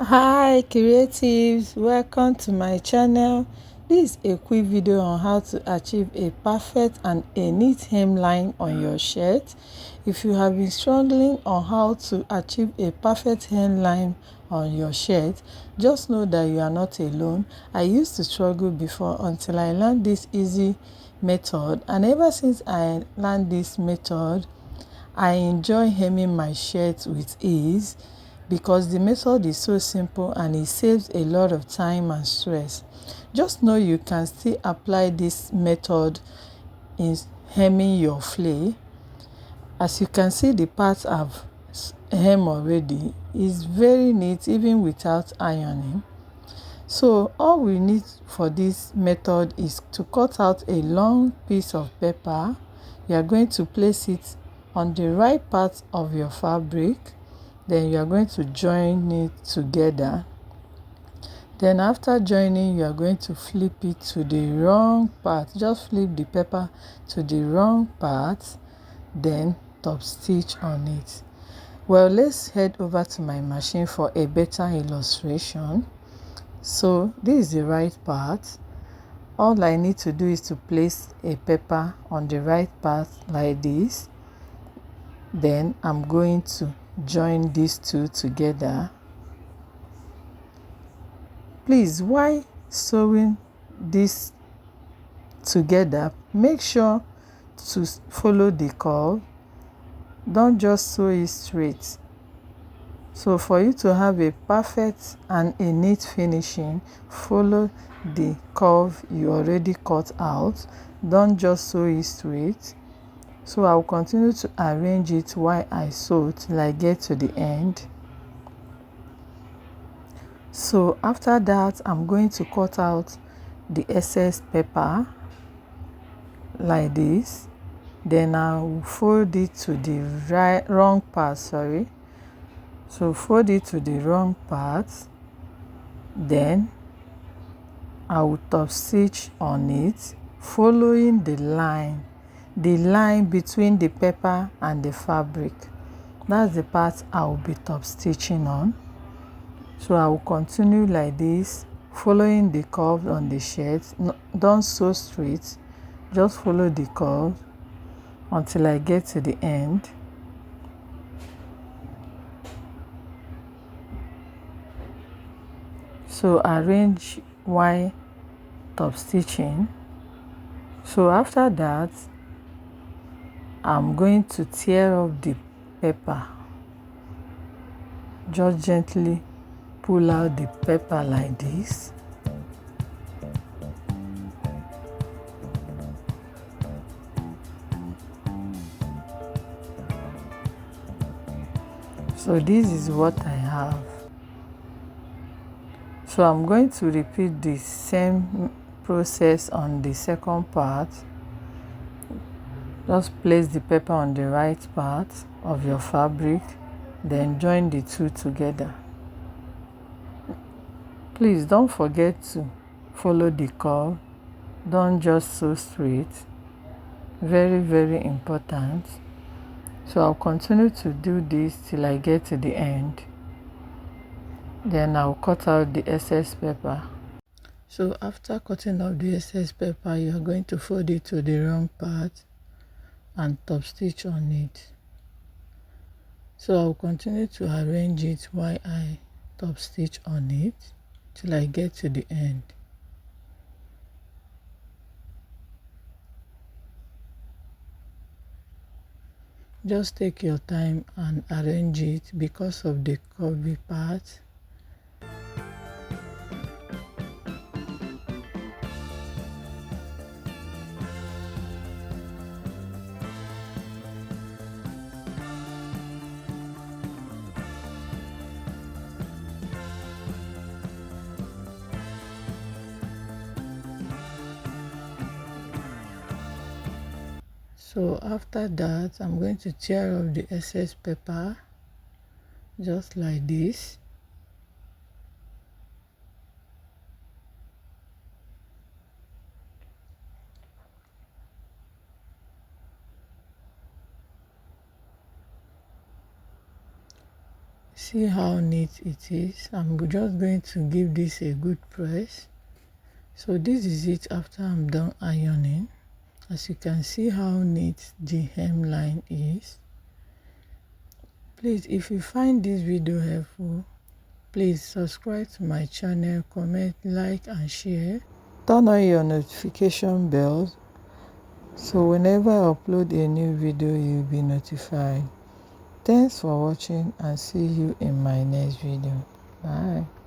Hi creatives, welcome to my channel. This is a quick video on how to achieve a perfect and a neat hemline on your shirt. If you have been struggling on how to achieve a perfect hemline on your shirt, just know that you are not alone. I used to struggle before until I learned this easy method, and ever since I learned this method, I enjoy hemming my shirt with ease because the method is so simple and it saves a lot of time and stress. Just know you can still apply this method in hemming your flay. As you can see, the parts I've hemmed already is very neat even without ironing. So all we need for this method is to cut out a long piece of paper. You are going to place it on the right part of your fabric. Then you are going to join it together. Then after joining, you are going to flip it to the wrong part. Just flip the paper to the wrong part, then top stitch on it. Well, let's head over to my machine for a better illustration. So this is the right part. All I need to do is to place a paper on the right part like this. Then I'm going to join these two together. Please, while sewing this together, make sure to follow the curve. Don't just sew it straight. So for you to have a perfect and a neat finishing, follow the curve you already cut out. Don't just sew it straight. So I'll continue to arrange it while I sew till I get to the end. So after that, I'm going to cut out the excess paper like this. Then I'll fold it to the wrong part, So fold it to the wrong part. Then I will top stitch on it, following the line between the paper and the fabric. That's the part I will be top stitching on. So I will continue like this, following the curve on the shirt. No, don't sew straight, just follow the curve until I get to the end. So arrange while top stitching. So after that, I'm going to tear off the paper. Just gently pull out the paper like this. So this is what I have. So I'm going to repeat the same process on the second part. Just place the paper on the right part of your fabric, then join the two together. Please don't forget to follow the curve. Don't just sew straight. Very, very important. So I'll continue to do this till I get to the end. Then I'll cut out the excess paper. So after cutting out the excess paper, you are going to fold it to the wrong part and top stitch on it. So I'll continue to arrange it while I top stitch on it till I get to the end. Just take your time and arrange it because of the curvy part. So after that, I'm going to tear off the excess paper just like this. see how neat it is. I'm just going to give this a good press. So this is it after I'm done ironing. As you can see how neat the hemline is. Please, if you find this video helpful, please subscribe to my channel, comment, like and share. Turn on your notification bell so whenever I upload a new video you'll be notified. Thanks for watching and see you in my next video. Bye.